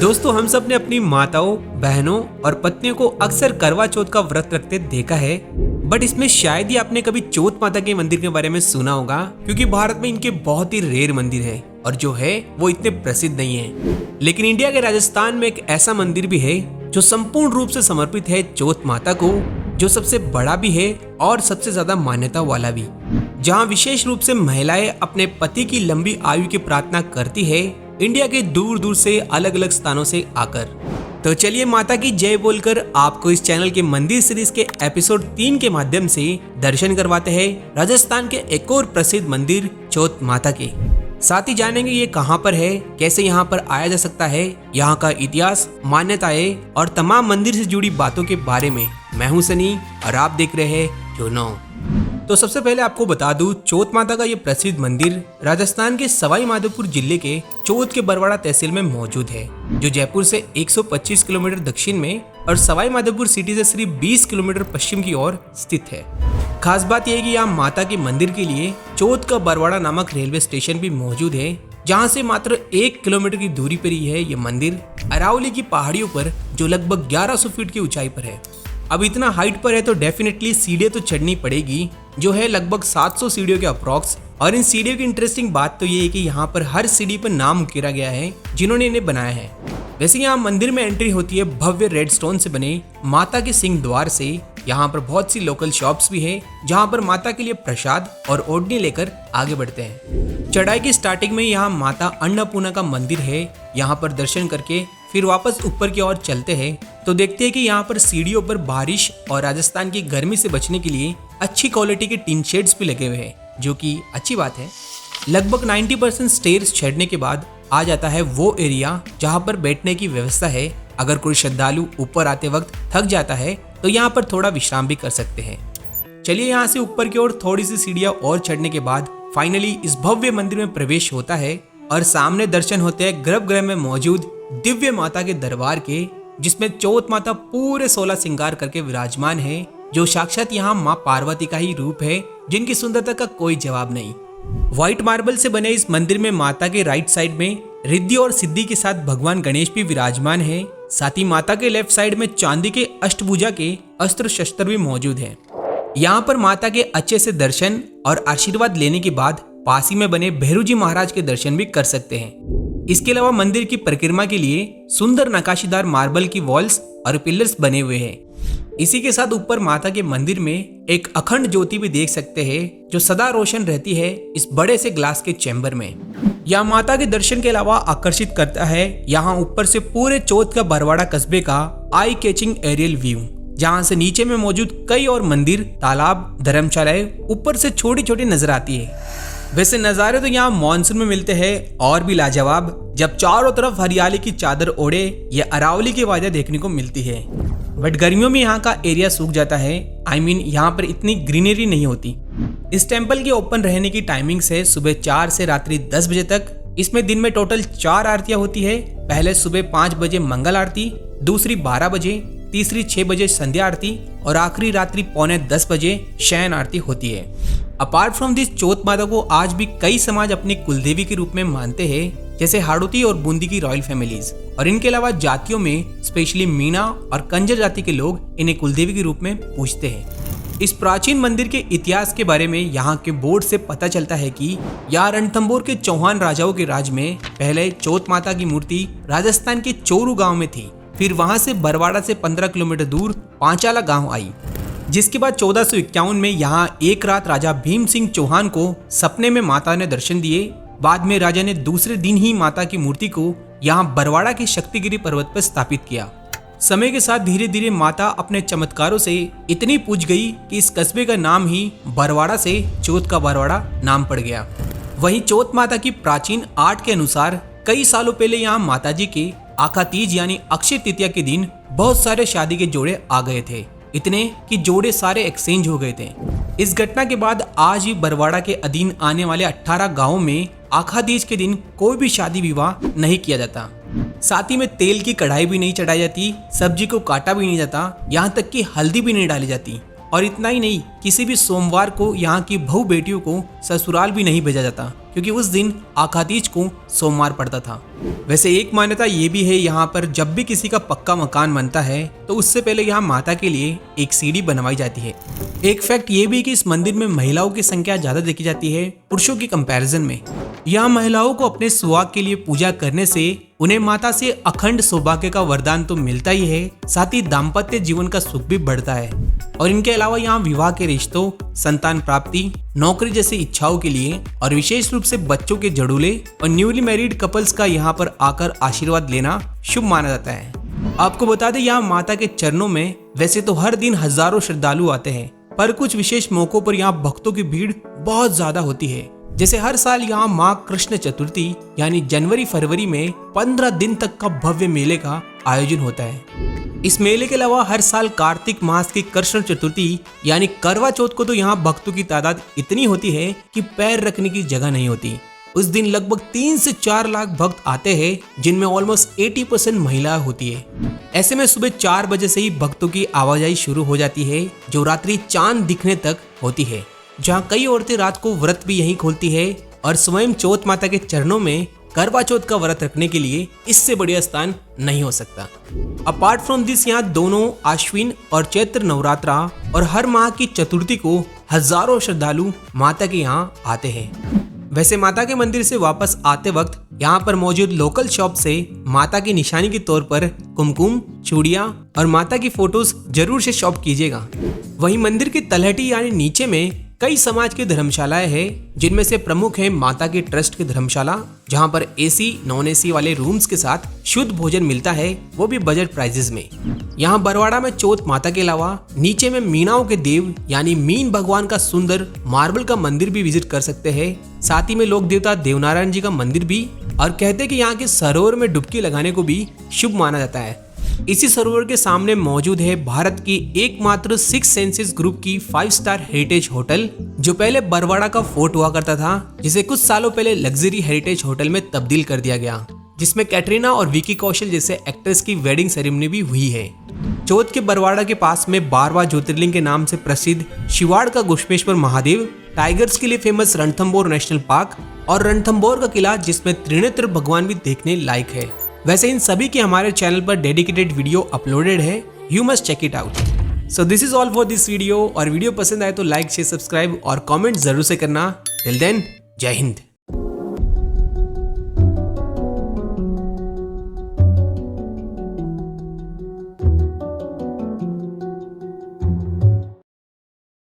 दोस्तों, हम सब ने अपनी माताओं, बहनों और पत्नियों को अक्सर करवा चौथ का व्रत रखते देखा है। बट इसमें शायद ही आपने कभी चौथ माता के मंदिर के बारे में सुना होगा, क्योंकि भारत में इनके बहुत ही रेयर मंदिर है और जो है वो इतने प्रसिद्ध नहीं है। लेकिन इंडिया के राजस्थान में एक ऐसा मंदिर भी है जो संपूर्ण रूप से समर्पित है चौथ माता को, जो सबसे बड़ा भी है और सबसे ज्यादा मान्यता वाला भी, जहाँ विशेष रूप से महिलाएं अपने पति की लंबी आयु की प्रार्थना करती है, इंडिया के दूर दूर से अलग अलग स्थानों से आकर। तो चलिए माता की जय बोलकर आपको इस चैनल के मंदिर सीरीज के एपिसोड 3 के माध्यम से दर्शन करवाते हैं राजस्थान के एक और प्रसिद्ध मंदिर चौथ माता के। साथ ही जानेंगे ये कहाँ पर है, कैसे यहाँ पर आया जा सकता है, यहाँ का इतिहास, मान्यताएं और तमाम मंदिर से जुड़ी बातों के बारे में। मैं हूँ सनी और आप देख रहे हैं जोनो। तो सबसे पहले आपको बता दूं, चौथ माता का ये प्रसिद्ध मंदिर राजस्थान के सवाई माधोपुर जिले के चौथ के बरवाड़ा तहसील में मौजूद है, जो जयपुर से 125 किलोमीटर दक्षिण में और सवाई माधोपुर सिटी से सिर्फ 20 किलोमीटर पश्चिम की ओर स्थित है। खास बात यह है कि यहाँ माता के मंदिर के लिए चौथ का बरवाड़ा नामक रेलवे स्टेशन भी मौजूद है, जहाँ से मात्र 1 किलोमीटर की दूरी पर ही है ये मंदिर अरावली की पहाड़ियों पर, जो लगभग 1100 फीट की ऊंचाई पर है। अब इतना हाइट पर है तो डेफिनेटली सीढ़ियां तो चढ़नी पड़ेगी, जो है लगभग 700 सीढ़ियों के अप्रॉक्स। और इन सीढ़ियों की इंटरेस्टिंग बात तो ये है कि यहाँ पर हर सीढ़ी पर नाम उकेरा गया है जिन्होंने इन्हें बनाया है। वैसे यहाँ मंदिर में एंट्री होती है भव्य रेड स्टोन से बने माता के सिंह द्वार से। यहाँ पर बहुत सी लोकल शॉप्स भी है, जहाँ पर माता के लिए प्रसाद और ओढ़नी लेकर आगे बढ़ते हैं। चढ़ाई की स्टार्टिंग में यहाँ माता अन्नपूर्णा का मंदिर है। यहाँ पर दर्शन करके फिर वापस ऊपर की ओर चलते हैं तो देखते हैं कि यहाँ पर सीढ़ियों पर बारिश और राजस्थान की गर्मी से बचने के लिए अच्छी क्वालिटी के टीन शेड्स भी लगे हुए हैं, जो कि अच्छी बात है। लगभग 90% स्टेयर्स चढ़ने के बाद आ जाता है वो एरिया जहाँ पर बैठने की व्यवस्था है। अगर कोई श्रद्धालु ऊपर आते वक्त थक जाता है तो यहाँ पर थोड़ा विश्राम भी कर सकते हैं। चलिए यहाँ से ऊपर की ओर थोड़ी सी सीढ़ियाँ और चढ़ने के बाद फाइनली इस भव्य मंदिर में प्रवेश होता है और सामने दर्शन होते हैं गर्भगृह में मौजूद दिव्य माता के दरबार के, जिसमें चौथ माता पूरे 16 श्रृंगार करके विराजमान है, जो साक्षात यहाँ माँ पार्वती का ही रूप है, जिनकी सुंदरता का कोई जवाब नहीं। व्हाइट मार्बल से बने इस मंदिर में माता के राइट साइड में रिद्धि और सिद्धि के साथ भगवान गणेश भी विराजमान है। साथ ही माता के लेफ्ट साइड में चांदी के अष्टभुजा के अस्त्र शस्त्र भी मौजूद है। यहाँ पर माता के अच्छे से दर्शन और आशीर्वाद लेने के बाद पास ही में बने भैरू जी महाराज के दर्शन भी कर सकते हैं। इसके अलावा मंदिर की परिक्रमा के लिए सुंदर नकाशीदार मार्बल की वॉल्स और पिलर्स बने हुए हैं। इसी के साथ ऊपर माता के मंदिर में एक अखंड ज्योति भी देख सकते हैं, जो सदा रोशन रहती है इस बड़े से ग्लास के चैम्बर में। यहाँ माता के दर्शन के अलावा आकर्षित करता है यहाँ ऊपर से पूरे चौथ का बरवाड़ा कस्बे का आई कैचिंग एरियल व्यू, जहाँ से नीचे में मौजूद कई और मंदिर, तालाब, धर्मशालाएं ऊपर से छोटी छोटी नजर आती है। वैसे नज़ारे तो यहाँ मानसून में मिलते हैं और भी लाजवाब, जब चारों तरफ हरियाली की चादर ओढ़े ये अरावली की वादियाँ देखने को मिलती है। बट गर्मियों में यहाँ का एरिया सूख जाता है। यहाँ पर इतनी ग्रीनरी नहीं होती। इस टेम्पल के ओपन रहने की टाइमिंग्स है सुबह 4 से रात्रि 10 बजे तक। इसमें दिन में टोटल 4 आरतियाँ होती है। पहले सुबह 5 बजे मंगल आरती, दूसरी 12 बजे, तीसरी 6 बजे संध्या आरती और आखिरी रात्रि 9:45 बजे शयन आरती होती है। अपार्ट फ्रॉम दिस, चौथ माता को आज भी कई समाज अपनी कुलदेवी के रूप में मानते हैं, जैसे हाड़ौती और बूंदी की रॉयल फैमिलीज। और इनके अलावा जातियों में स्पेशली मीणा और कंजर जाति के लोग इन्हें कुलदेवी के रूप में पूजते हैं। इस प्राचीन मंदिर के इतिहास के बारे में यहाँ के बोर्ड से पता चलता है कि यहाँ रणथंभौर के चौहान राजाओं के राज में पहले चौथ माता की मूर्ति राजस्थान के चोरू गाँव में थी। फिर वहां से बरवाड़ा से 15 किलोमीटर दूर पांचाला गांव आई, जिसके बाद 1451 में यहाँ एक रात राजा भीम सिंह चौहान को सपने में माता ने दर्शन दिए। बाद में राजा ने दूसरे दिन ही माता की मूर्ति को यहाँ बरवाड़ा के शक्तिगिरी पर्वत पर स्थापित किया। समय के साथ धीरे धीरे माता अपने चमत्कारों से इतनी पूज गई कि इस कस्बे का नाम ही बरवाड़ा से चौथ का बरवाड़ा नाम पड़ गया। वहीं चौथ माता की प्राचीन आर्ट के अनुसार कई सालों पहले यहाँ माता जी के आखा तीज यानी अक्षय तृतीया के दिन बहुत सारे शादी के जोड़े आ गए थे, इतने कि जोड़े सारे एक्सचेंज हो गए थे। इस घटना के बाद आज भी बरवाड़ा के अधीन आने वाले 18 गांवों में आखा तीज के दिन कोई भी शादी विवाह नहीं किया जाता। साथ ही में तेल की कढ़ाई भी नहीं चढ़ाई जाती, सब्जी को काटा भी नहीं जाता, यहाँ तक कि हल्दी भी नहीं डाली जाती। और इतना ही नहीं, किसी भी सोमवार को यहाँ की बहू बेटियों को ससुराल भी नहीं भेजा जाता, क्योंकि उस दिन आखातीज को सोमवार पड़ता था। वैसे एक मान्यता ये भी है, यहाँ पर जब भी किसी का पक्का मकान बनता है तो उससे पहले यहाँ माता के लिए एक सीढ़ी बनवाई जाती है। एक फैक्ट ये भी कि इस मंदिर में महिलाओं की संख्या ज्यादा देखी जाती है पुरुषों के कंपैरिजन में। यहाँ महिलाओं को अपने सुहाग के लिए पूजा करने से उन्हें माता से अखंड सौभाग्य का वरदान तो मिलता ही है, साथ ही दाम्पत्य जीवन का सुख भी बढ़ता है। और इनके अलावा यहाँ विवाह के रिश्तों, संतान प्राप्ति, नौकरी जैसी इच्छाओं के लिए और विशेष रूप से बच्चों के जड़ूले और न्यूली मैरिड कपल्स का यहाँ पर आकर आशीर्वाद लेना शुभ माना जाता है। आपको बता दें, यहाँ माता के चरणों में वैसे तो हर दिन हजारों श्रद्धालु आते हैं, पर कुछ विशेष मौकों पर यहाँ भक्तों की भीड़ बहुत ज्यादा होती है। जैसे हर साल यहाँ माँ कृष्ण चतुर्थी यानी जनवरी फरवरी में 15 दिन तक का भव्य मेले का आयोजन होता है। इस मेले के अलावा हर साल कार्तिक मास की कृष्ण चतुर्थी यानी करवा चौथ को तो यहाँ भक्तों की तादाद इतनी होती है कि पैर रखने की जगह नहीं होती। उस दिन लगभग 3 से 4 लाख भक्त आते हैं, जिनमें ऑलमोस्ट 80% महिला होती है। ऐसे में सुबह 4 बजे से ही भक्तों की आवाजाही शुरू हो जाती है, जो रात्रि चांद दिखने तक होती है। जहाँ कई औरतें रात को व्रत भी यहीं खोलती है और स्वयं चौथ माता के चरणों में करवा चौथ का व्रत रखने के लिए इससे बढ़िया स्थान नहीं हो सकता। अपार्ट फ्रॉम दिस, यहाँ दोनों आश्विन और चैत्र नवरात्रा और हर माह की चतुर्थी को हजारों श्रद्धालु माता के यहाँ आते हैं। वैसे माता के मंदिर से वापस आते वक्त यहाँ पर मौजूद लोकल शॉप से माता की निशानी के तौर पर कुमकुम, चूड़ियाँ और माता की फोटोज जरूर से शॉप कीजिएगा। वहीं मंदिर की तलहटी यानी नीचे में कई समाज की धर्मशालाएं हैं, जिनमें से प्रमुख है माता की ट्रस्ट की धर्मशाला, जहां पर एसी नॉन एसी वाले रूम्स के साथ शुद्ध भोजन मिलता है, वो भी बजट प्राइजेस में। यहाँ बरवाड़ा में चौथ माता के अलावा नीचे में मीनाओं के देव यानी मीन भगवान का सुंदर मार्बल का मंदिर भी विजिट कर सकते हैं। साथ ही में लोक देवता देवनारायण जी का मंदिर भी, और कहते हैं कि यहाँ के सरोवर में डुबकी लगाने को भी शुभ माना जाता है। इसी सरोवर के सामने मौजूद है भारत की एकमात्र 6 सेंसेस ग्रुप की 5 स्टार हेरिटेज होटल, जो पहले बरवाड़ा का फोर्ट हुआ करता था, जिसे कुछ सालों पहले लग्जरी हेरिटेज होटल में तब्दील कर दिया गया, जिसमें कैटरीना और विकी कौशल जैसे एक्ट्रेस की वेडिंग सेरेमनी भी हुई है। चौथ के बरवाड़ा के पास में 12वां ज्योतिर्लिंग के नाम से प्रसिद्ध शिवाड़ का घुश्मेश्वर महादेव, टाइगर्स के लिए फेमस रणथंबोर नेशनल पार्क और रणथंबोर का किला, जिसमें त्रिनेत्र भगवान भी देखने लायक है। वैसे इन सभी के हमारे चैनल पर डेडिकेटेड वीडियो अपलोडेड है, you must check it out. So this is all for this video. और वीडियो पसंद आए तो लाइक, शेयर, सब्सक्राइब और कमेंट जरूर से करना। टिल देन, जय हिंद।